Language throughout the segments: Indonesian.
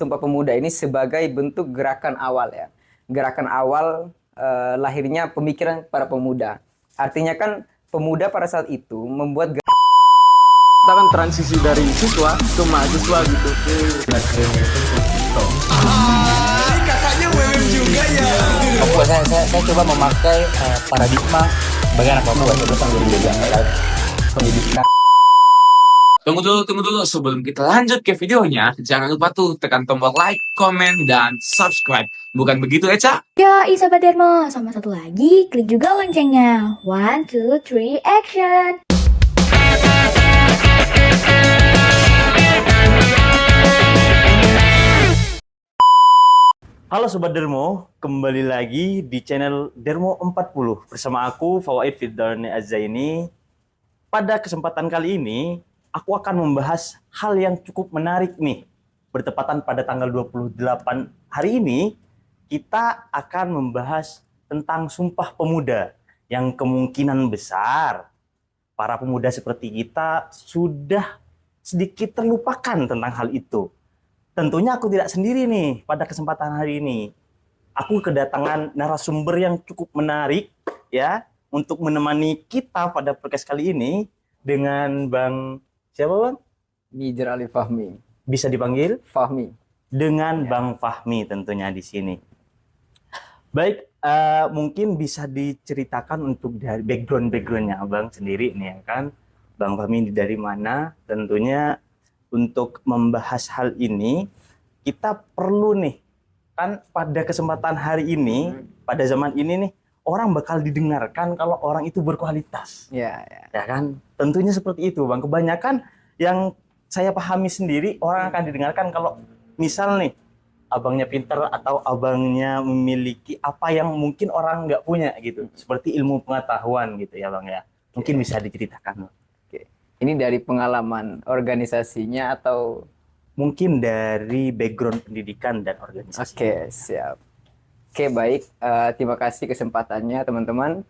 Sumpah Pemuda ini sebagai bentuk gerakan awal ya. Gerakan awal lahirnya pemikiran para pemuda. Artinya kan pemuda pada saat itu membuat Kita kan transisi dari siswa ke mahasiswa gitu. Kakaknya WM juga ya. Papua saya coba memakai paradigma bagaimana Papua itu tahun 2012 pendidikan. Tunggu dulu. Sebelum kita lanjut ke videonya, jangan lupa tuh tekan tombol like, comment, dan subscribe. Bukan begitu, Eca? Yoi Sobat Dermo, sama satu lagi, klik juga loncengnya. 1, 2, 3, action! Halo Sobat Dermo, kembali lagi di channel Dermo 40 bersama aku Fawaid Firdauni Azzaini. Pada kesempatan kali ini, aku akan membahas hal yang cukup menarik nih. Bertepatan pada tanggal 28 hari ini, kita akan membahas tentang Sumpah Pemuda yang kemungkinan besar para pemuda seperti kita sudah sedikit terlupakan tentang hal itu. Tentunya aku tidak sendiri nih pada kesempatan hari ini. Aku kedatangan narasumber yang cukup menarik ya untuk menemani kita pada podcast kali ini dengan Bang siapa Bang? Mijar Ali Fahmi. Bisa dipanggil Fahmi. dengan Bang Fahmi tentunya di sini. Baik, mungkin bisa diceritakan untuk dari backgroundnya Bang sendiri nih ya kan. Bang Fahmi dari mana? Tentunya untuk membahas hal ini, kita perlu nih, kan pada kesempatan hari ini, pada zaman ini nih, orang bakal didengarkan kalau orang itu berkualitas. Ya. Ya kan? Tentunya seperti itu, Bang. Kebanyakan yang saya pahami sendiri, orang akan didengarkan kalau misal nih, abangnya pinter atau abangnya memiliki apa yang mungkin orang nggak punya gitu. Seperti ilmu pengetahuan gitu ya, Bang ya. Mungkin bisa diceritakan, Bang. Ini dari pengalaman organisasinya atau? Mungkin dari background pendidikan dan organisasi. Oke, siap. Oke, baik. Terima kasih kesempatannya, teman-teman.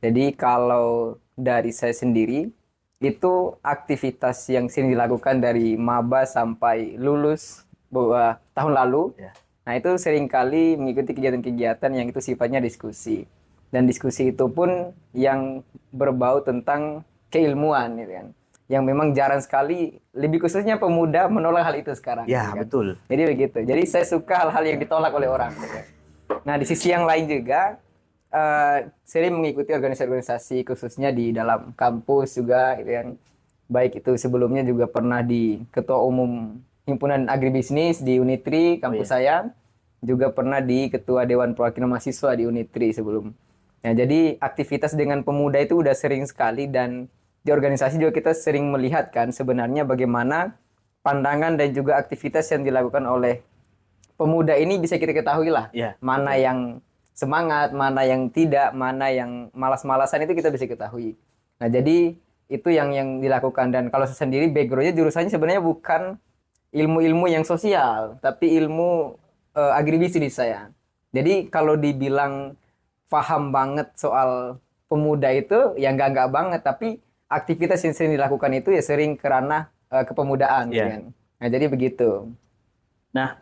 Jadi kalau dari saya sendiri, itu aktivitas yang sering dilakukan dari maba sampai lulus tahun lalu. Ya. Nah, itu seringkali mengikuti kegiatan-kegiatan yang itu sifatnya diskusi. Dan diskusi itu pun yang berbau tentang keilmuan, gitu kan. Yang memang jarang sekali, lebih khususnya pemuda menolak hal itu sekarang. Ya, kan? betul. Jadi begitu. Jadi saya suka hal-hal yang ditolak oleh orang. Nah, di sisi yang lain juga, sering mengikuti organisasi-organisasi khususnya di dalam kampus juga, gitu kan. Baik itu sebelumnya juga pernah di Ketua Umum Himpunan Agribisnis di Unitri, kampus saya. Juga pernah di Ketua Dewan Perwakilan Mahasiswa di Unitri sebelum. Nah, jadi aktivitas dengan pemuda itu udah sering sekali, dan di organisasi juga kita sering melihat kan sebenarnya bagaimana pandangan dan juga aktivitas yang dilakukan oleh pemuda ini bisa kita ketahui lah. Ya, mana betul. yang semangat, mana yang tidak, mana yang malas-malasan itu kita bisa ketahui. Nah, jadi itu yang dilakukan. Dan kalau saya sendiri backgroundnya jurusannya sebenarnya bukan ilmu-ilmu yang sosial, tapi ilmu agribisnis saya. Jadi kalau dibilang paham banget soal pemuda itu ya enggak banget, tapi aktivitas yang sering dilakukan itu ya sering kerana kepemudaan. Yeah. Kan? Nah, jadi begitu. Nah,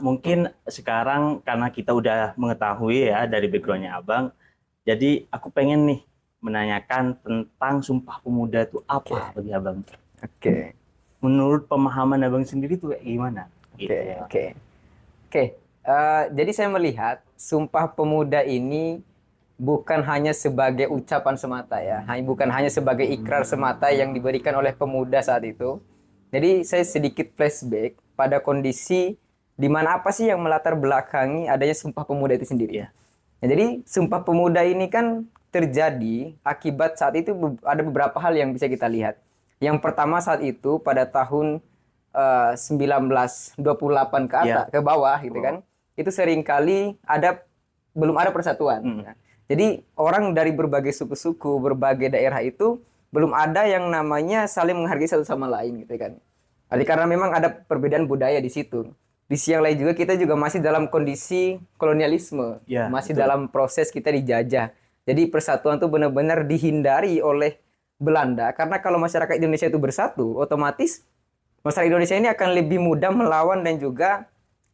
mungkin sekarang karena kita udah mengetahui ya dari backgroundnya Abang, jadi aku pengen nih menanyakan tentang Sumpah Pemuda itu apa bagi Abang? Oke. Menurut pemahaman Abang sendiri tuh kayak gimana? Oke. Jadi saya melihat Sumpah Pemuda ini bukan hanya sebagai ucapan semata ya, bukan hanya sebagai ikrar semata yang diberikan oleh pemuda saat itu. Jadi saya sedikit flashback pada kondisi di mana apa sih yang melatar belakangi adanya Sumpah Pemuda itu sendiri ya. Nah, jadi Sumpah Pemuda ini kan terjadi akibat saat itu ada beberapa hal yang bisa kita lihat. Yang pertama saat itu pada tahun 1928 ke atas, ke bawah gitu kan. Itu seringkali belum ada persatuan. Jadi orang dari berbagai suku-suku, berbagai daerah itu belum ada yang namanya saling menghargai satu sama lain gitu kan. Karena memang ada perbedaan budaya di situ. Di sisi yang lain juga kita juga masih dalam kondisi kolonialisme, masih betul. Dalam proses kita dijajah. Jadi persatuan itu benar-benar dihindari oleh Belanda, karena kalau masyarakat Indonesia itu bersatu, otomatis masyarakat Indonesia ini akan lebih mudah melawan dan juga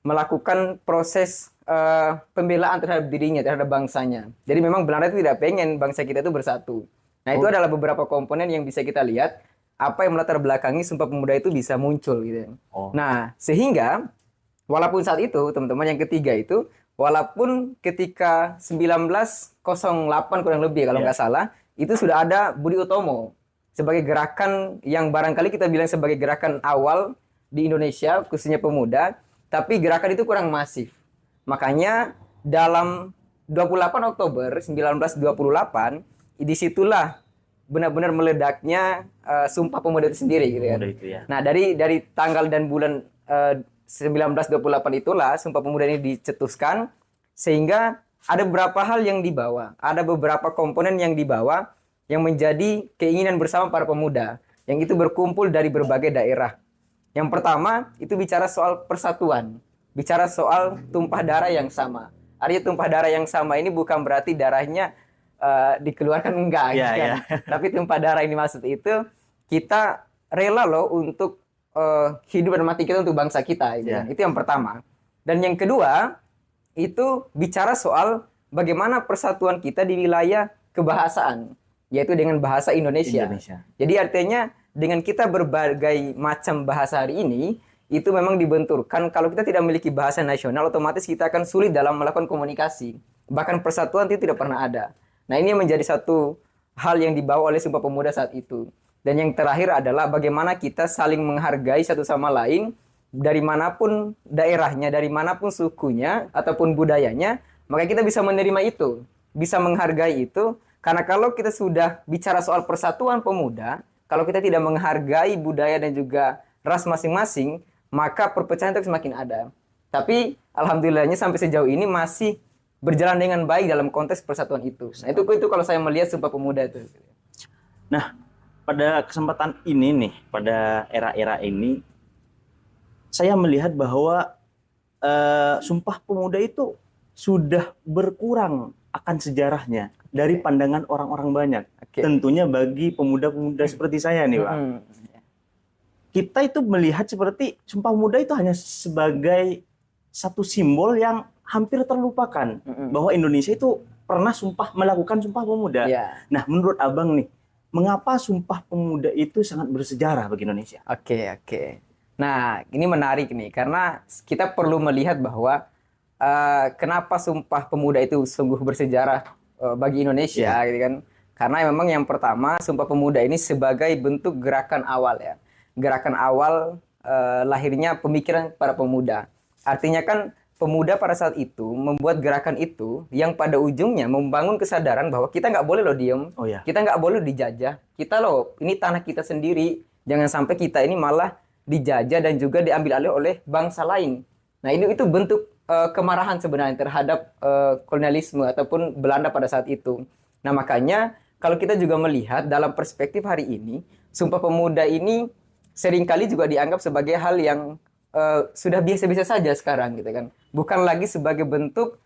melakukan proses pembelaan terhadap dirinya, terhadap bangsanya. Jadi memang Belanda itu tidak pengen bangsa kita itu bersatu. Nah, itu adalah beberapa komponen yang bisa kita lihat apa yang melatar belakangi Sumpah Pemuda itu bisa muncul gitu. Nah, sehingga walaupun saat itu teman-teman yang ketiga itu, walaupun ketika 1908 kurang lebih kalau nggak salah, itu sudah ada Budi Utomo sebagai gerakan yang barangkali kita bilang sebagai gerakan awal di Indonesia, khususnya pemuda, tapi gerakan itu kurang masif. Makanya dalam 28 Oktober 1928, disitulah benar-benar meledaknya Sumpah Pemuda itu sendiri gitu ya. Nah, dari tanggal dan bulan 1928 itulah Sumpah Pemuda ini dicetuskan, sehingga ada beberapa hal yang dibawa, ada beberapa komponen yang dibawa yang menjadi keinginan bersama para pemuda, yang itu berkumpul dari berbagai daerah. Yang pertama itu bicara soal persatuan, bicara soal tumpah darah yang sama. Artinya tumpah darah yang sama ini bukan berarti darahnya dikeluarkan, enggak, kan? Tapi tumpah darah ini maksud itu kita rela loh untuk hidup dan mati kita untuk bangsa kita, gitu kan? Itu yang pertama. Dan yang kedua itu bicara soal bagaimana persatuan kita di wilayah kebahasaan, yaitu dengan bahasa Indonesia. Jadi artinya dengan kita berbagai macam bahasa hari ini, itu memang dibenturkan. Kalau kita tidak memiliki bahasa nasional, otomatis kita akan sulit dalam melakukan komunikasi. Bahkan persatuan itu tidak pernah ada. Nah, ini menjadi satu hal yang dibawa oleh Sumpah Pemuda saat itu. Dan yang terakhir adalah bagaimana kita saling menghargai satu sama lain, dari manapun daerahnya, dari manapun sukunya, ataupun budayanya, maka kita bisa menerima itu, bisa menghargai itu. Karena kalau kita sudah bicara soal persatuan pemuda, kalau kita tidak menghargai budaya dan juga ras masing-masing, maka perpecahan itu semakin ada. Tapi alhamdulillahnya sampai sejauh ini masih berjalan dengan baik dalam konteks persatuan itu. Nah, itu kalau saya melihat Sumpah Pemuda itu. Nah, pada kesempatan ini nih, pada era-era ini, saya melihat bahwa Sumpah Pemuda itu sudah berkurang akan sejarahnya dari pandangan orang-orang banyak. Tentunya bagi pemuda-pemuda seperti saya nih, Pak. Kita itu melihat seperti Sumpah Pemuda itu hanya sebagai satu simbol yang hampir terlupakan, bahwa Indonesia itu pernah melakukan Sumpah Pemuda. Nah, menurut Abang nih, mengapa Sumpah Pemuda itu sangat bersejarah bagi Indonesia? Oke. Nah, ini menarik nih, karena kita perlu melihat bahwa kenapa Sumpah Pemuda itu sungguh bersejarah bagi Indonesia, gitu kan? Karena memang yang pertama, Sumpah Pemuda ini sebagai bentuk gerakan awal ya. Gerakan awal lahirnya pemikiran para pemuda. Artinya kan pemuda pada saat itu membuat gerakan itu yang pada ujungnya membangun kesadaran bahwa kita nggak boleh loh diem, kita nggak boleh dijajah, kita loh ini tanah kita sendiri, jangan sampai kita ini malah dijajah dan juga diambil alih oleh bangsa lain. Nah, itu bentuk kemarahan sebenarnya terhadap kolonialisme ataupun Belanda pada saat itu. Nah, makanya kalau kita juga melihat dalam perspektif hari ini, Sumpah Pemuda ini seringkali juga dianggap sebagai hal yang sudah biasa-biasa saja sekarang, gitu kan. Bukan lagi sebagai bentuk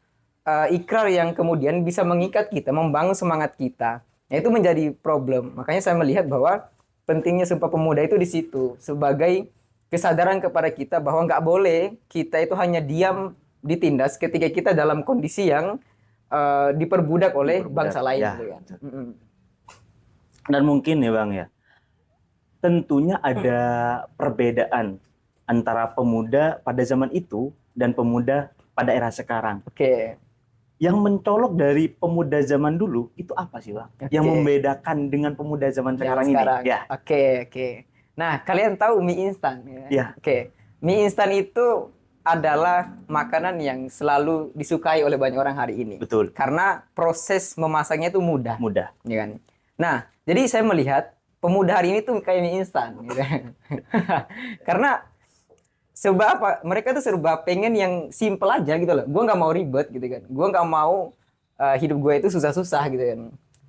ikrar yang kemudian bisa mengikat kita, membangun semangat kita. Nah, itu menjadi problem. Makanya saya melihat bahwa pentingnya Sumpah Pemuda itu di situ, sebagai kesadaran kepada kita bahwa nggak boleh kita itu hanya diam ditindas ketika kita dalam kondisi yang diperbudak oleh bangsa lain. Gitu kan. Dan mungkin ya Bang ya, tentunya ada perbedaan antara pemuda pada zaman itu dan pemuda pada era sekarang. Yang mencolok dari pemuda zaman dulu itu apa sih Bang? Yang membedakan dengan pemuda zaman sekarang ini? Nah, kalian tahu mie instan ya? Mie instan itu adalah makanan yang selalu disukai oleh banyak orang hari ini. Betul. Karena proses memasaknya itu mudah. Ya kan? Nah, jadi saya melihat pemuda hari ini tuh kayak mie instan gitu. Karena serba apa? Mereka tuh serba pengen yang simple aja gitu loh. Gue nggak mau ribet gitu kan. Gue nggak mau hidup gue itu susah-susah gitu kan.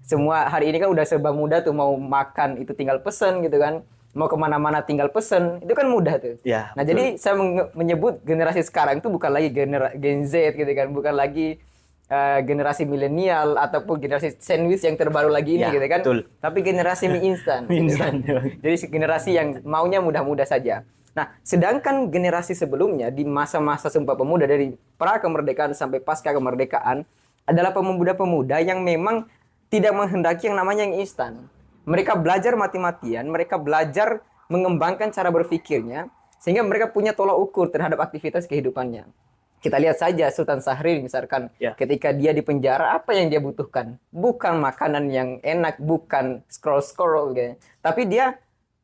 Semua hari ini kan udah serba mudah tuh, mau makan itu tinggal pesen gitu kan. Mau kemana-mana tinggal pesen, itu kan mudah tuh. Ya, nah, jadi saya menyebut generasi sekarang itu bukan lagi Gen Z gitu kan. Bukan lagi generasi milenial ataupun generasi sandwich yang terbaru lagi ini gitu kan. Tapi generasi mie instan. Gitu kan? Jadi generasi yang maunya mudah-mudah saja. Nah, sedangkan generasi sebelumnya di masa-masa Sumpah Pemuda dari pra kemerdekaan sampai pasca kemerdekaan adalah pemuda-pemuda yang memang tidak menghendaki yang namanya yang instan. Mereka belajar mati-matian, mereka belajar mengembangkan cara berpikirnya sehingga mereka punya tolak ukur terhadap aktivitas kehidupannya. Kita lihat saja Sultan Syahrir misalkan, ketika dia di penjara, apa yang dia butuhkan? Bukan makanan yang enak, bukan scroll-scroll gitu. Tapi dia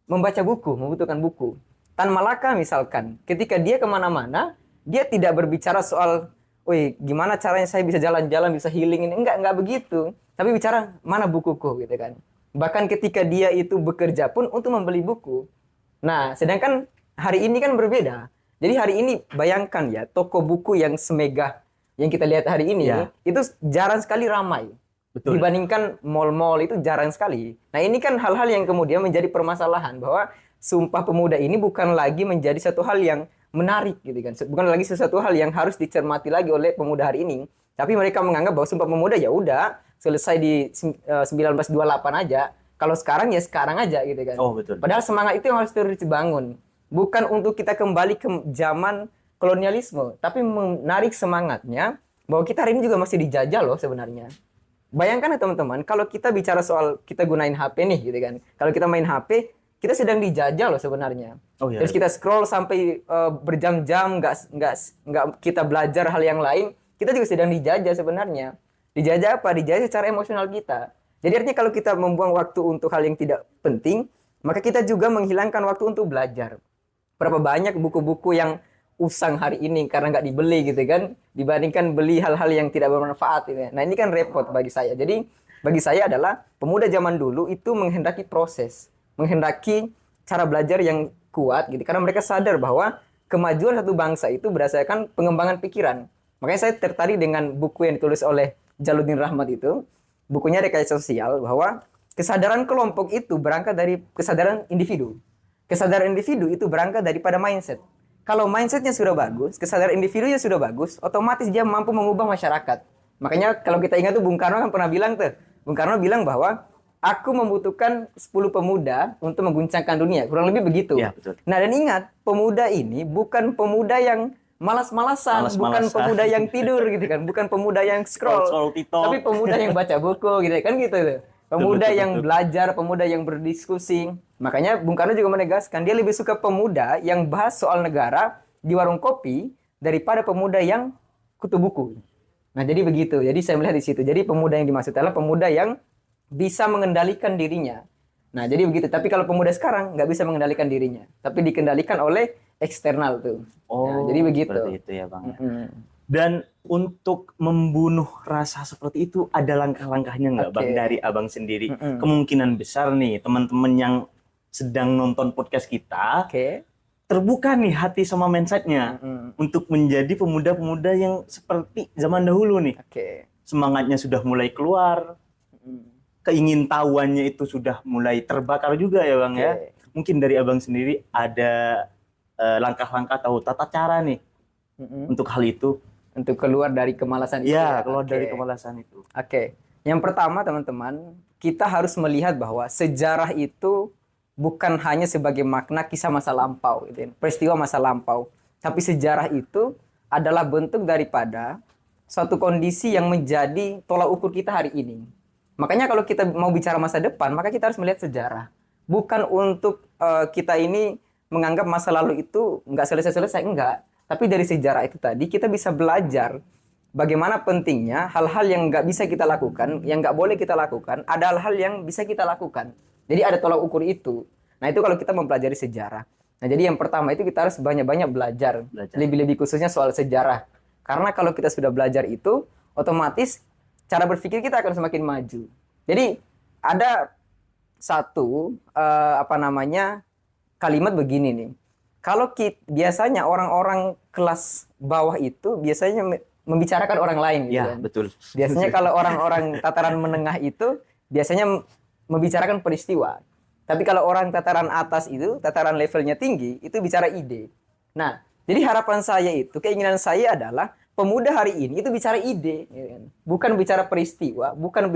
membaca buku, membutuhkan buku. Tan Malaka misalkan, ketika dia kemana-mana, dia tidak berbicara soal, wih gimana caranya saya bisa jalan-jalan, bisa healing ini. Enggak begitu. Tapi bicara, mana bukuku gitu kan. Bahkan ketika dia itu bekerja pun untuk membeli buku. Nah, sedangkan hari ini kan berbeda. Jadi hari ini bayangkan ya, toko buku yang semegah yang kita lihat hari ini, itu jarang sekali ramai. Betul. Dibandingkan mall-mall itu jarang sekali. Nah ini kan hal-hal yang kemudian menjadi permasalahan bahwa Sumpah Pemuda ini bukan lagi menjadi satu hal yang menarik gitu kan. Bukan lagi sesuatu hal yang harus dicermati lagi oleh pemuda hari ini. Tapi mereka menganggap bahwa Sumpah Pemuda ya udah selesai di 1928 aja. Kalau sekarang ya sekarang aja gitu kan. Oh betul. Padahal semangat itu yang harus terus dibangun. Bukan untuk kita kembali ke zaman kolonialisme, tapi menarik semangatnya bahwa kita hari ini juga masih dijajah loh sebenarnya. Bayangkan ya teman-teman, kalau kita bicara soal kita gunain HP nih gitu kan. Kalau kita main HP, kita sedang dijajah loh sebenarnya. Oh, iya. Terus kita scroll sampai berjam-jam, nggak kita belajar hal yang lain, kita juga sedang dijajah sebenarnya. Dijajah apa? Dijajah secara emosional kita. Jadi artinya kalau kita membuang waktu untuk hal yang tidak penting, maka kita juga menghilangkan waktu untuk belajar. Berapa banyak buku-buku yang usang hari ini karena nggak dibeli gitu kan, dibandingkan beli hal-hal yang tidak bermanfaat gitu. Nah ini kan repot bagi saya. Jadi bagi saya adalah pemuda zaman dulu itu menghendaki proses, menghendaki cara belajar yang kuat gitu, karena mereka sadar bahwa kemajuan satu bangsa itu berdasarkan pengembangan pikiran. Makanya saya tertarik dengan buku yang ditulis oleh Jaludin Rahmat itu, bukunya Rekayasa Sosial, bahwa kesadaran kelompok itu berangkat dari kesadaran individu. Kesadaran individu itu berangkat daripada mindset. Kalau mindsetnya sudah bagus, kesadaran individunya sudah bagus, otomatis dia mampu mengubah masyarakat. Makanya kalau kita ingat tuh Bung Karno kan pernah bilang tuh, Bung Karno bilang bahwa aku membutuhkan 10 pemuda untuk mengguncangkan dunia. Kurang lebih begitu. Ya, betul. Nah dan ingat, pemuda ini bukan pemuda yang malas-malasan, bukan pemuda yang tidur gitu kan, bukan pemuda yang scroll, tapi pemuda yang baca buku gitu kan gitu tuh. Pemuda yang belajar, pemuda yang berdiskusi. Makanya Bung Karno juga menegaskan dia lebih suka pemuda yang bahas soal negara di warung kopi daripada pemuda yang kutu buku. Nah jadi begitu. Jadi saya melihat di situ. Jadi pemuda yang dimaksud adalah pemuda yang bisa mengendalikan dirinya. Nah jadi begitu. Tapi kalau pemuda sekarang nggak bisa mengendalikan dirinya, tapi dikendalikan oleh eksternal tuh. Oh, nah, jadi begitu. Seperti itu ya Bang. Dan untuk membunuh rasa seperti itu ada langkah-langkahnya nggak Bang dari Abang sendiri? Kemungkinan besar nih teman-teman yang sedang nonton podcast kita terbuka nih hati sama mindsetnya untuk menjadi pemuda-pemuda yang seperti zaman dahulu nih. Semangatnya sudah mulai keluar, keingintahuannya itu sudah mulai terbakar juga ya Bang ya. Mungkin dari Abang sendiri ada langkah-langkah atau tata cara nih untuk hal itu. Untuk keluar dari kemalasan itu. Ya, keluar dari kemalasan itu. Yang pertama teman-teman, kita harus melihat bahwa sejarah itu bukan hanya sebagai makna kisah masa lampau, gitu, peristiwa masa lampau. Tapi sejarah itu adalah bentuk daripada suatu kondisi yang menjadi tolak ukur kita hari ini. Makanya kalau kita mau bicara masa depan, maka kita harus melihat sejarah. Bukan untuk kita ini menganggap masa lalu itu nggak selesai-selesai, enggak. Tapi dari sejarah itu tadi kita bisa belajar bagaimana pentingnya hal-hal yang nggak bisa kita lakukan, yang nggak boleh kita lakukan, ada hal-hal yang bisa kita lakukan. Jadi ada tolak ukur itu. Nah itu kalau kita mempelajari sejarah. Nah jadi yang pertama itu kita harus banyak-banyak belajar. Lebih-lebih khususnya soal sejarah. Karena kalau kita sudah belajar itu, otomatis cara berpikir kita akan semakin maju. Jadi ada satu kalimat begini nih. Kalau biasanya orang-orang kelas bawah itu biasanya membicarakan orang lain gitu kan. Betul. Biasanya kalau orang-orang tataran menengah itu biasanya membicarakan peristiwa. Tapi kalau orang tataran atas itu, tataran levelnya tinggi, itu bicara ide. Nah, jadi harapan saya itu, keinginan saya adalah pemuda hari ini itu bicara ide, gitu kan. Bukan bicara peristiwa, bukan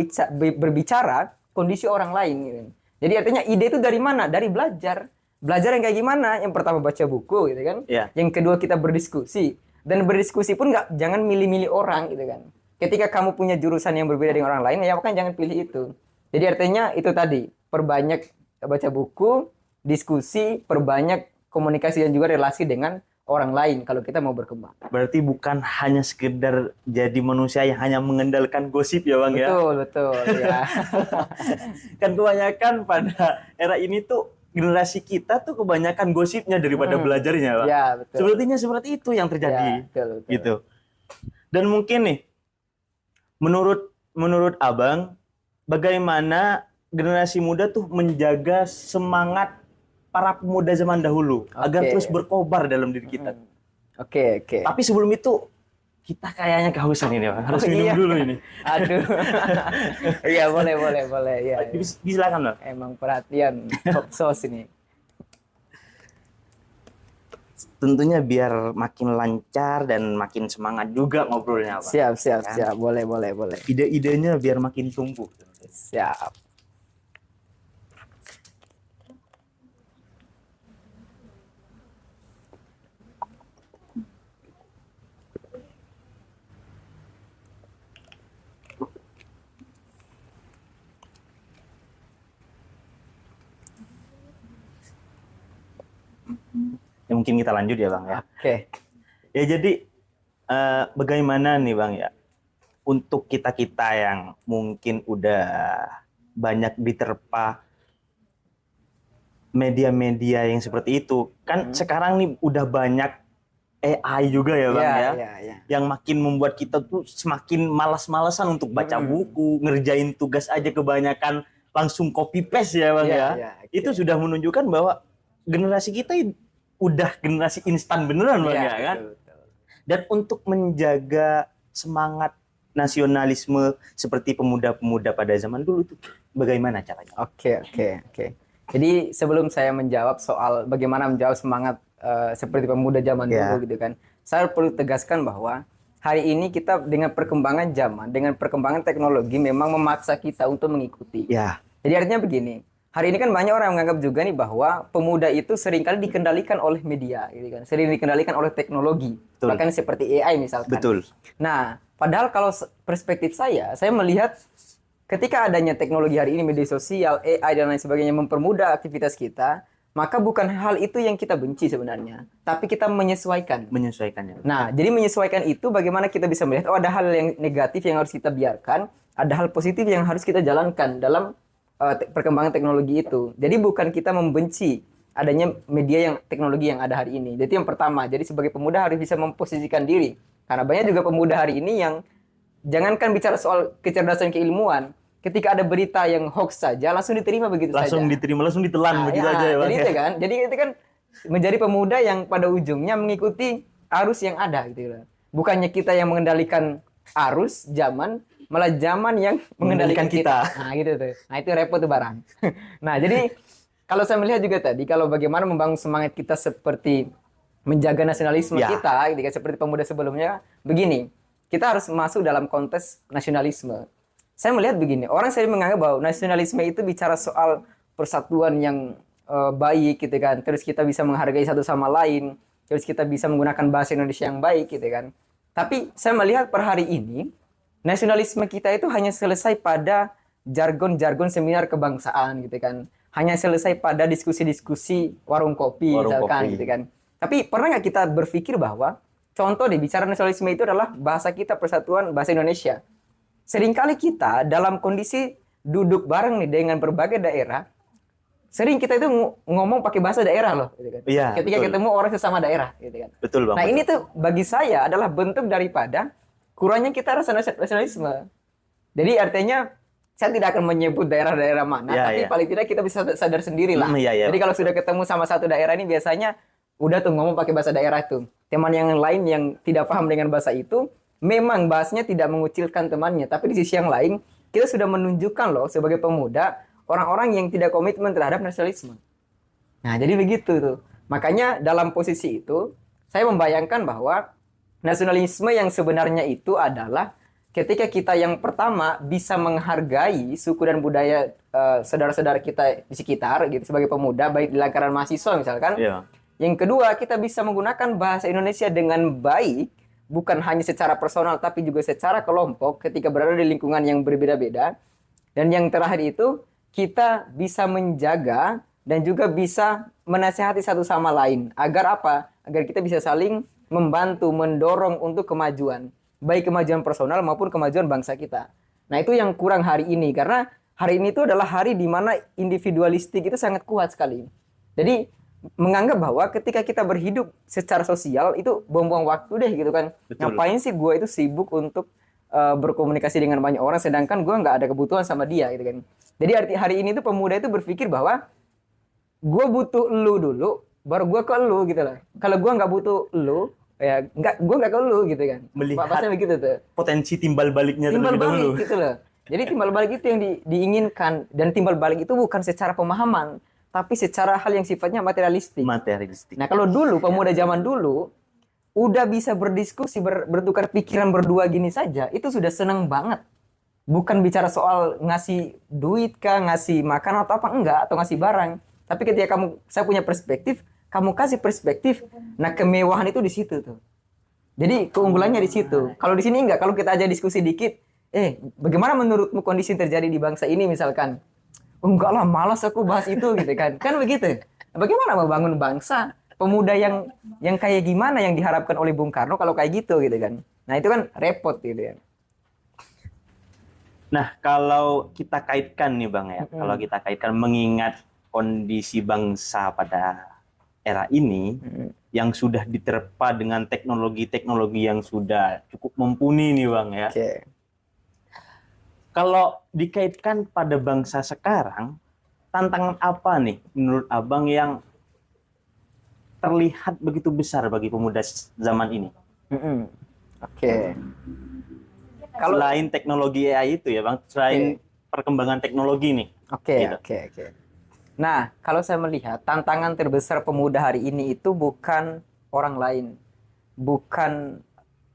berbicara kondisi orang lain. Gitu kan. Jadi artinya ide itu dari mana? Dari belajar. Belajar yang kayak gimana? Yang pertama baca buku gitu kan. Iya. Yang kedua kita berdiskusi. Dan berdiskusi pun jangan milih-milih orang gitu kan. Ketika kamu punya jurusan yang berbeda dengan orang lain, ya kan jangan pilih itu. Jadi artinya itu tadi, perbanyak baca buku, diskusi, perbanyak komunikasi dan juga relasi dengan orang lain kalau kita mau berkembang. Berarti bukan hanya sekedar jadi manusia yang hanya mengandalkan gosip ya Bang ya. Betul ya. Kan kebanyakan pada era ini tuh generasi kita tuh kebanyakan gosipnya daripada belajarnya Bang. Ya, betul. Sepertinya seperti itu yang terjadi. Ya, betul. Gitu. Dan mungkin nih menurut Abang bagaimana generasi muda tuh menjaga semangat para pemuda zaman dahulu agar Oke. terus berkobar dalam diri kita. Oke. Tapi sebelum itu kita kayaknya kehausan ini, Bang. Harus Oh, minum iya. dulu ini. Aduh. Iya, boleh. Ya. Silakan, Bang. Emang perhatian top sos ini. Tentunya biar makin lancar dan makin semangat juga ngobrolnya, Bang. Siap. Boleh. Ide-idenya biar makin tumbuh. Siap. Ya, mungkin kita lanjut ya, Bang ya. Oke. Ya jadi bagaimana nih Bang ya untuk kita-kita yang mungkin udah banyak diterpa media-media yang seperti itu. Kan sekarang nih udah banyak AI juga ya Bang ya. Ya. Yang makin membuat kita tuh semakin malas-malasan untuk baca buku, ngerjain tugas aja kebanyakan langsung copy paste ya Bang ya. Oke. Itu sudah menunjukkan bahwa generasi kita udah generasi instan beneran Bang ya kan. Betul. Dan untuk menjaga semangat nasionalisme seperti pemuda-pemuda pada zaman dulu itu bagaimana caranya? Oke. Jadi sebelum saya menjawab soal bagaimana menjawab semangat seperti pemuda zaman dulu gitu kan, saya perlu tegaskan bahwa hari ini kita dengan perkembangan zaman, dengan perkembangan teknologi memang memaksa kita untuk mengikuti. Ya, Jadi artinya begini, hari ini kan banyak orang yang menganggap juga nih bahwa pemuda itu seringkali dikendalikan oleh media, gitu kan, sering dikendalikan oleh teknologi, Betul. bahkan seperti AI misalkan. betul. Nah, padahal kalau perspektif saya melihat ketika adanya teknologi hari ini, media sosial, AI dan lain sebagainya mempermudah aktivitas kita, maka bukan hal itu yang kita benci sebenarnya, tapi kita menyesuaikan. Menyesuaikannya. Nah, jadi menyesuaikan itu bagaimana kita bisa melihat, oh ada hal yang negatif yang harus kita biarkan, ada hal positif yang harus kita jalankan dalam perkembangan teknologi itu. Jadi bukan kita membenci adanya media yang teknologi yang ada hari ini. Jadi yang pertama, jadi sebagai pemuda harus bisa memposisikan diri. Karena banyak juga pemuda hari ini yang jangankan bicara soal kecerdasan keilmuan, ketika ada berita yang hoax saja langsung diterima begitu Langsung saja. diterima, langsung ditelan Nah, begitu ya, aja ya Bang. jadi ya. itu kan, jadi itu kan menjadi pemuda yang pada ujungnya mengikuti arus yang ada gitu loh. Bukannya kita yang mengendalikan arus zaman, malah zaman yang mengendalikan kita. Nah, gitu tuh. Nah, itu repot tuh barang. Nah, jadi kalau saya melihat juga tadi kalau bagaimana membangun semangat kita seperti menjaga nasionalisme Ya. kita, gitu kan, seperti pemuda sebelumnya, begini. Kita harus masuk dalam konteks nasionalisme. Saya melihat begini, orang sering menganggap bahwa nasionalisme itu bicara soal persatuan yang baik gitu kan. Terus kita bisa menghargai satu sama lain, terus kita bisa menggunakan bahasa Indonesia yang baik gitu kan. Tapi saya melihat per hari ini nasionalisme kita itu hanya selesai pada jargon-jargon seminar kebangsaan gitu kan. Hanya selesai pada diskusi-diskusi warung kopi Warung misalkan kopi. gitu kan. Tapi pernah nggak kita berpikir bahwa contoh deh bicara nasionalisme itu adalah bahasa kita, persatuan bahasa Indonesia. Seringkali kita dalam kondisi duduk bareng nih dengan berbagai daerah, sering kita itu ngomong pakai bahasa daerah loh, gitu kan. Iya, Ketika betul. ketemu orang sesama daerah, gitu kan. Betul Bang. Nah betul. ini tuh bagi saya adalah bentuk daripada kurangnya kita rasa nasionalisme. Jadi artinya saya tidak akan menyebut daerah-daerah mana, Ya, tapi ya. paling tidak kita bisa sadar sendiri lah. Iya, iya. Jadi kalau sudah ketemu sama satu daerah ini biasanya udah tuh ngomong pakai bahasa daerah tuh. Teman yang lain yang tidak paham dengan bahasa itu, memang bahasanya tidak mengucilkan temannya, tapi di sisi yang lain kita sudah menunjukkan loh sebagai pemuda orang-orang yang tidak komitmen terhadap nasionalisme. Nah, jadi begitu tuh. Makanya dalam posisi itu saya membayangkan bahwa nasionalisme yang sebenarnya itu adalah ketika kita yang pertama bisa menghargai suku dan budaya saudara-saudara kita di sekitar gitu sebagai pemuda, baik di lingkaran mahasiswa misalkan. Iya. Yang kedua, kita bisa menggunakan bahasa Indonesia dengan baik, bukan hanya secara personal tapi juga secara kelompok ketika berada di lingkungan yang berbeda-beda. Dan yang terakhir itu, kita bisa menjaga dan juga bisa menasihati satu sama lain. Agar apa? Agar kita bisa saling membantu, mendorong untuk kemajuan. Baik kemajuan personal maupun kemajuan bangsa kita. Nah, itu yang kurang hari ini. Karena hari ini itu adalah hari di mana individualistik itu sangat kuat sekali. Jadi, menganggap bahwa ketika kita berhidup secara sosial, itu buang-buang waktu deh gitu kan. Betul. Ngapain sih gue itu sibuk untuk berkomunikasi dengan banyak orang, sedangkan gue nggak ada kebutuhan sama dia gitu kan. Jadi hari ini tuh pemuda itu berpikir bahwa gue butuh lu dulu, baru gue ke lu gitu lah. Kalau gue nggak butuh lu, ya gue nggak ke lu gitu kan. Melihat Pasti begitu tuh. potensi timbal baliknya Timbal terlebih dahulu. balik gitu loh. Jadi timbal balik itu yang diinginkan, dan timbal balik itu bukan secara pemahaman, tapi secara hal yang sifatnya materialistik. Materialistik. Nah, kalau dulu pemuda zaman dulu udah bisa berdiskusi, bertukar pikiran berdua gini saja, itu sudah senang banget. Bukan bicara soal ngasih duit kah, ngasih makan atau apa enggak, atau ngasih barang. Tapi ketika saya punya perspektif, kamu kasih perspektif, nah kemewahan itu di situ tuh. Jadi keunggulannya di situ. Kalau di sini enggak, kalau kita aja diskusi dikit, bagaimana menurutmu kondisi yang terjadi di bangsa ini misalkan? Enggak lah, malas aku bahas itu gitu kan. Kan begitu. Bagaimana membangun bangsa? Pemuda yang kayak gimana yang diharapkan oleh Bung Karno kalau kayak gitu gitu kan. Nah, itu kan repot gitu ya. Nah, kalau kita kaitkan nih Bang ya, kalau kita kaitkan mengingat kondisi bangsa pada era ini yang sudah diterpa dengan teknologi-teknologi yang sudah cukup mumpuni nih Bang ya. Oke. Kalau dikaitkan pada bangsa sekarang, tantangan apa nih menurut Abang yang terlihat begitu besar bagi pemuda zaman ini? Oke. Kalau Selain teknologi AI itu ya Bang, selain perkembangan teknologi nih. Oke. Gitu. Nah, kalau saya melihat tantangan terbesar pemuda hari ini itu bukan orang lain, bukan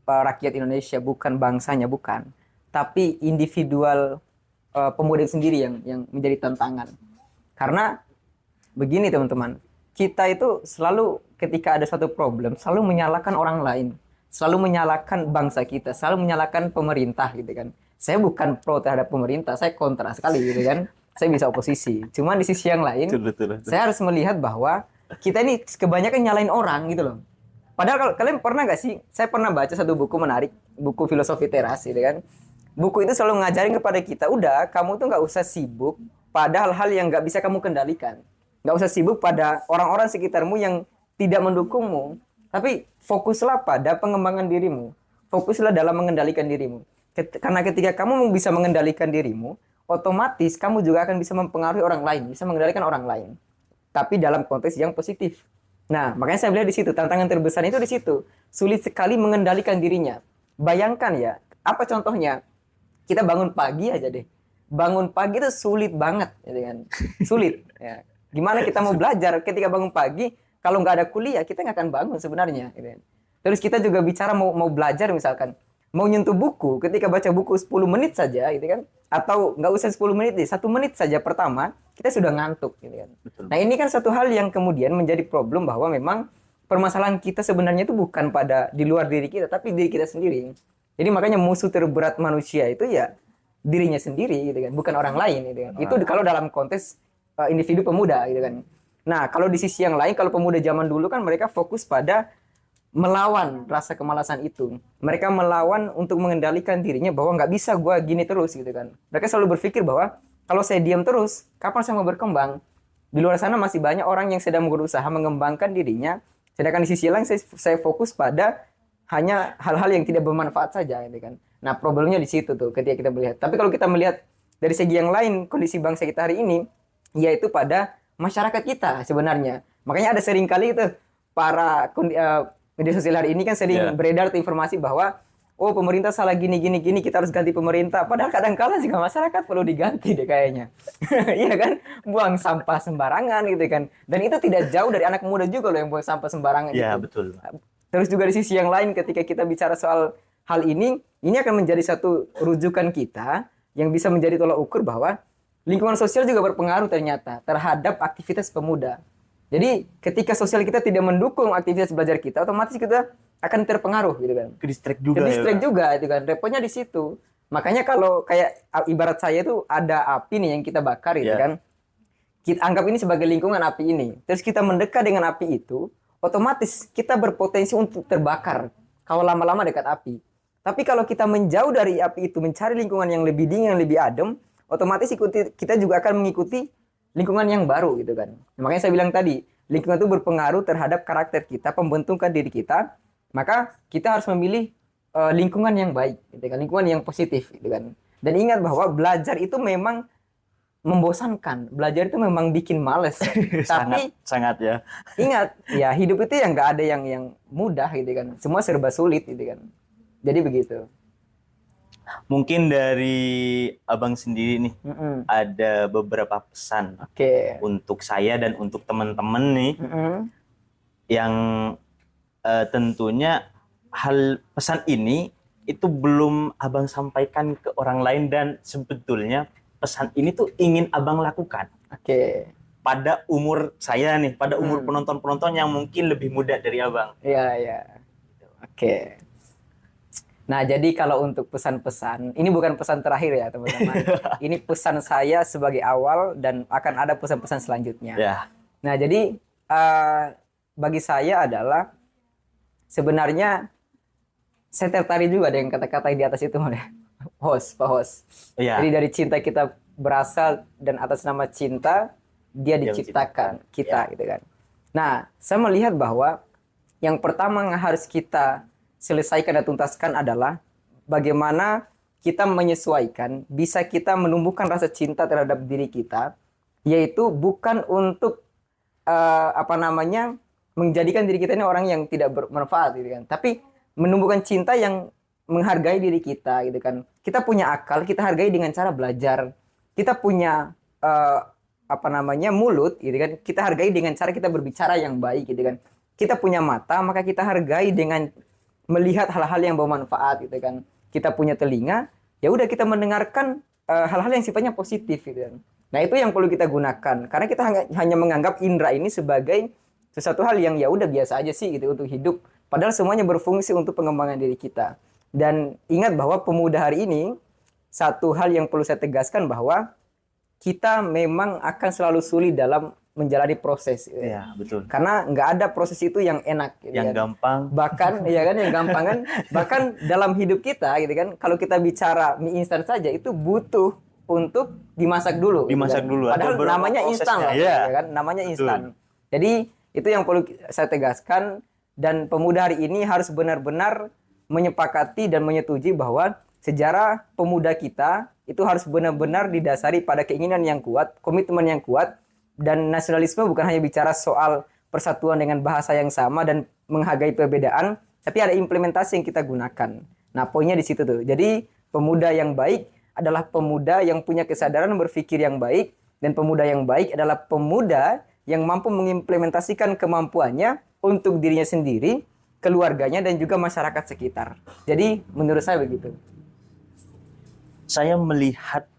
rakyat Indonesia, bukan bangsanya, bukan, tapi individual pemuda itu sendiri yang menjadi tantangan. Karena begini teman-teman, kita itu selalu ketika ada suatu problem selalu menyalahkan orang lain, selalu menyalahkan bangsa kita, selalu menyalahkan pemerintah gitu kan. Saya bukan pro terhadap pemerintah, saya kontra sekali gitu kan. Saya bisa oposisi. Cuman di sisi yang lain, Betul. saya harus melihat bahwa kita ini kebanyakan nyalain orang gitu loh. Padahal kalau kalian pernah nggak sih? Saya pernah baca satu buku menarik, buku Filosofi Teras gitu kan. Buku itu selalu ngajarin kepada kita, udah kamu tuh nggak usah sibuk pada hal-hal yang nggak bisa kamu kendalikan. Nggak usah sibuk pada orang-orang sekitarmu yang tidak mendukungmu. Tapi fokuslah pada pengembangan dirimu. Fokuslah dalam mengendalikan dirimu. Karena ketika kamu bisa mengendalikan dirimu, otomatis kamu juga akan bisa mempengaruhi orang lain, bisa mengendalikan orang lain. Tapi dalam konteks yang positif. Nah, makanya saya bilang di situ, tantangan terbesar itu di situ. Sulit sekali mengendalikan dirinya. Bayangkan ya, apa contohnya? Kita bangun pagi aja deh. Bangun pagi itu sulit banget, gitu kan? Sulit. Ya. Gimana kita mau belajar ketika bangun pagi, kalau nggak ada kuliah, kita nggak akan bangun sebenarnya. Gitu kan? Terus kita juga bicara mau belajar misalkan. Mau nyentuh buku, ketika baca buku 10 menit saja, gitu kan? Atau nggak usah 10 menit deh, 1 menit saja pertama, kita sudah ngantuk. Gitu kan? Betul. Nah, ini kan satu hal yang kemudian menjadi problem bahwa memang permasalahan kita sebenarnya itu bukan pada di luar diri kita, tapi diri kita sendiri. Jadi makanya musuh terberat manusia itu ya dirinya sendiri, gitu kan? Bukan orang lain. Gitu kan? Itu kalau dalam konteks individu pemuda, gitu kan? Nah, kalau di sisi yang lain, kalau pemuda zaman dulu kan mereka fokus pada melawan rasa kemalasan itu. Mereka melawan untuk mengendalikan dirinya bahwa nggak bisa gue gini terus gitu kan. Mereka selalu berpikir bahwa kalau saya diam terus, kapan saya mau berkembang? Di luar sana masih banyak orang yang sedang berusaha mengembangkan dirinya. Sedangkan di sisi lain saya fokus pada hanya hal-hal yang tidak bermanfaat saja gitu kan. Nah, problemnya di situ tuh ketika kita melihat. Tapi kalau kita melihat dari segi yang lain, kondisi bangsa kita hari ini, yaitu pada masyarakat kita sebenarnya. Makanya ada sering kali itu para media sosial hari ini kan sering beredar tuh informasi bahwa pemerintah salah gini, kita harus ganti pemerintah. Padahal kadang-kala juga masyarakat perlu diganti deh kayaknya. Iya kan? Buang sampah sembarangan gitu kan. Dan itu tidak jauh dari anak muda juga loh yang buang sampah sembarangan. Iya, gitu. betul. Terus juga di sisi yang lain ketika kita bicara soal hal ini akan menjadi satu rujukan kita yang bisa menjadi tolak ukur bahwa lingkungan sosial juga berpengaruh ternyata terhadap aktivitas pemuda. Jadi ketika sosial kita tidak mendukung aktivitas belajar kita, otomatis kita akan terpengaruh gitu kan. Ke distract juga ya. Ke-distract Bang? juga itu kan. Repotnya di situ. Makanya kalau kayak ibarat saya itu ada api nih yang kita bakar gitu Ya. kan. Kita anggap ini sebagai lingkungan api ini. Terus kita mendekat dengan api itu, otomatis kita berpotensi untuk terbakar kalau lama-lama dekat api. Tapi kalau kita menjauh dari api itu, mencari lingkungan yang lebih dingin, yang lebih adem, otomatis kita juga akan mengikuti lingkungan yang baru gitu kan. Makanya saya bilang tadi, lingkungan itu berpengaruh terhadap karakter kita, pembentukan diri kita. Maka kita harus memilih lingkungan yang baik, gitu kan, lingkungan yang positif, gitu kan. Dan ingat bahwa belajar itu memang membosankan, belajar itu memang bikin males. Tapi sangat ya. ingat, ya hidup itu yang nggak ada yang mudah, gitu kan. Semua serba sulit, gitu kan. Jadi begitu. Mungkin dari abang sendiri nih Mm-mm. ada beberapa pesan Oke. untuk saya dan untuk teman-teman nih Mm-mm. yang tentunya pesan ini itu belum abang sampaikan ke orang lain dan sebetulnya pesan ini tuh ingin abang lakukan Oke. pada umur saya nih, pada umur penonton-penonton yang mungkin lebih muda dari abang. Iya, iya. Oke. Nah, jadi kalau untuk pesan-pesan, ini bukan pesan terakhir ya, teman-teman. Ini pesan saya sebagai awal dan akan ada pesan-pesan selanjutnya. Ya, Nah, jadi bagi saya adalah sebenarnya saya tertarik juga dengan kata-kata di atas itu, host, Pak host. iya. Jadi dari cinta kita berasal dan atas nama cinta dia Dia diciptakan menciptakan. kita, gitu kan. Nah, saya melihat bahwa yang pertama yang harus kita selesaikan dan tuntaskan adalah bagaimana kita menyesuaikan, bisa kita menumbuhkan rasa cinta terhadap diri kita, yaitu bukan untuk menjadikan diri kita ini orang yang tidak bermanfaat, gitu kan. Tapi menumbuhkan cinta yang menghargai diri kita, gitu kan. Kita punya akal, kita hargai dengan cara belajar. Kita punya mulut, gitu kan. Kita hargai dengan cara kita berbicara yang baik, gitu kan. Kita punya mata, maka kita hargai dengan melihat hal-hal yang bermanfaat, gitu kan. Kita punya telinga, ya udah kita mendengarkan hal-hal yang sifatnya positif, gitu kan. Nah, itu yang perlu kita gunakan karena kita hanya menganggap indera ini sebagai sesuatu hal yang ya udah biasa aja sih gitu untuk hidup, padahal semuanya berfungsi untuk pengembangan diri kita. Dan ingat bahwa pemuda hari ini, satu hal yang perlu saya tegaskan bahwa kita memang akan selalu sulit dalam menjalani proses, gitu. Iya, betul. Karena nggak ada proses itu yang enak, gitu Yang kan. gampang. Bahkan ya kan yang gampang kan, bahkan dalam hidup kita gitu kan, kalau kita bicara mie instan saja itu butuh untuk dimasak dulu, gitu Dimasak kan. dulu, ada Padahal beberapa namanya instan lah, prosesnya, ya kan, namanya Betul. instan. Jadi itu yang perlu saya tegaskan, dan pemuda hari ini harus benar-benar menyepakati dan menyetujui bahwa sejarah pemuda kita itu harus benar-benar didasari pada keinginan yang kuat, komitmen yang kuat. Dan nasionalisme bukan hanya bicara soal persatuan dengan bahasa yang sama dan menghargai perbedaan, tapi ada implementasi yang kita gunakan. Nah, poinnya di situ tuh. Jadi, pemuda yang baik adalah pemuda yang punya kesadaran berpikir yang baik, dan pemuda yang baik adalah pemuda yang mampu mengimplementasikan kemampuannya untuk dirinya sendiri, keluarganya, dan juga masyarakat sekitar. Jadi, menurut saya begitu. Saya melihat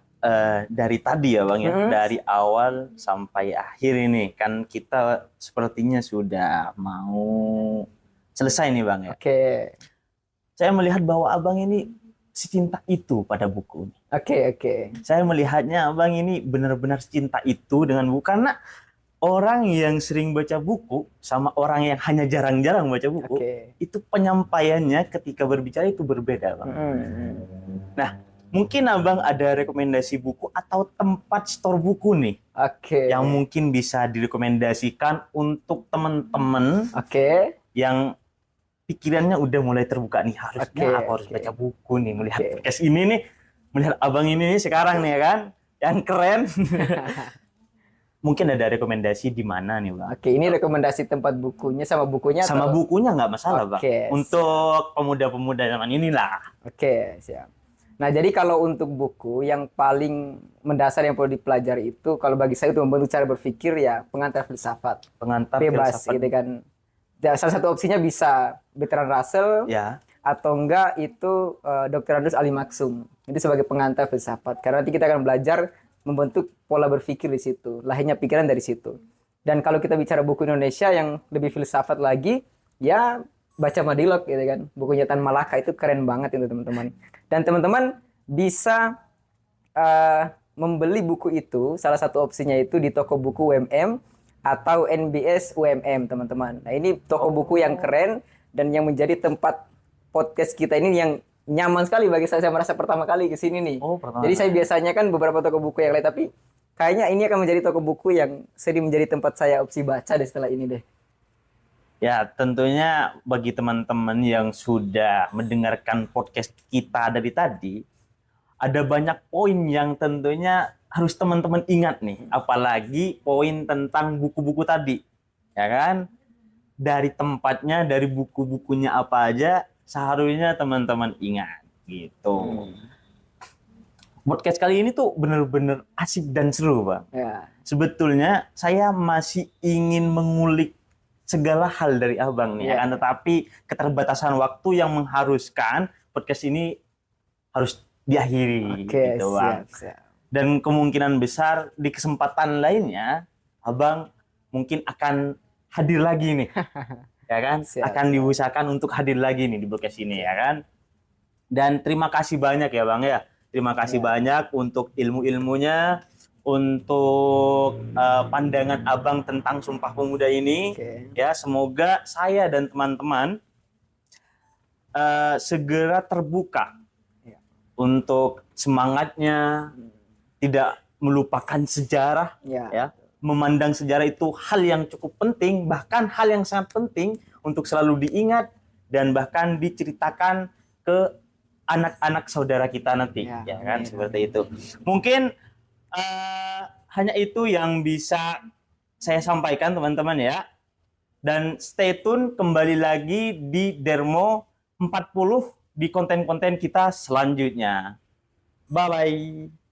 dari tadi ya Bang ya, dari awal sampai akhir ini kan kita sepertinya sudah mau selesai nih Bang ya. Oke. Saya melihat bahwa Abang ini secinta itu pada buku. Oke. Saya melihatnya Abang ini benar-benar cinta itu dengan buku, karena orang yang sering baca buku sama orang yang hanya jarang-jarang baca buku, Oke. itu penyampaiannya ketika berbicara itu berbeda Bang. Nah, mungkin Abang ada rekomendasi buku atau tempat store buku nih Oke. yang mungkin bisa direkomendasikan untuk teman-teman Oke. yang pikirannya udah mulai terbuka nih, harusnya Oke, aku harus oke. baca buku nih, melihat Oke. podcast ini nih, melihat Abang ini nih sekarang nih ya kan, yang keren. Mungkin ada rekomendasi di mana nih Bang? Oke, ini rekomendasi tempat bukunya sama bukunya Sama atau? bukunya nggak masalah Bang. Oke. Untuk pemuda-pemuda zaman inilah. Oke, siap. Nah, jadi kalau untuk buku yang paling mendasar yang perlu dipelajari itu, kalau bagi saya itu membentuk cara berpikir ya pengantar filsafat. Pengantar Bebas filsafat. gitu kan. Ya, salah satu opsinya bisa Bertrand Russell Ya. atau enggak itu Dr. Aldous Ali Maksum. Itu sebagai pengantar filsafat. Karena nanti kita akan belajar membentuk pola berpikir di situ, lahirnya pikiran dari situ. Dan kalau kita bicara buku Indonesia yang lebih filsafat lagi, ya baca Madilog gitu kan. Bukunya Tan Malaka itu keren banget itu teman-teman. Dan teman-teman bisa membeli buku itu, salah satu opsinya itu di toko buku UMM atau NBS UMM teman-teman. Nah ini toko buku yang keren dan yang menjadi tempat podcast kita ini yang nyaman sekali bagi saya merasa pertama kali ke sini nih. Pertama. Jadi saya biasanya kan beberapa toko buku yang lain, tapi kayaknya ini akan menjadi toko buku yang sering menjadi tempat saya opsi baca deh setelah ini deh. Ya, tentunya bagi teman-teman yang sudah mendengarkan podcast kita dari tadi, ada banyak poin yang tentunya harus teman-teman ingat nih, apalagi poin tentang buku-buku tadi. Ya kan? Dari tempatnya, dari buku-bukunya apa aja, seharusnya teman-teman ingat gitu. Podcast kali ini tuh bener-bener asik dan seru, Bang. Ya. Sebetulnya saya masih ingin mengulik segala hal dari Abang nih, ya kan? Tetapi keterbatasan waktu yang mengharuskan podcast ini harus diakhiri Oke, gitu, Bang. siap. Dan kemungkinan besar di kesempatan lainnya Abang mungkin akan hadir lagi nih. Ya kan? Siap, Akan diusahakan untuk hadir lagi nih di podcast ini, ya kan? Dan terima kasih banyak ya, Bang ya. Terima kasih banyak untuk ilmu-ilmunya, untuk pandangan Abang tentang Sumpah Pemuda ini. Oke. Ya, semoga saya dan teman-teman segera terbuka untuk semangatnya, tidak melupakan sejarah, ya. Memandang sejarah itu hal yang cukup penting, bahkan hal yang sangat penting untuk selalu diingat dan bahkan diceritakan ke anak-anak saudara kita nanti, ya kan, seperti itu. Mungkin hanya itu yang bisa saya sampaikan teman-teman ya. Dan stay tune kembali lagi di Dermo 40 di konten-konten kita selanjutnya. Bye-bye.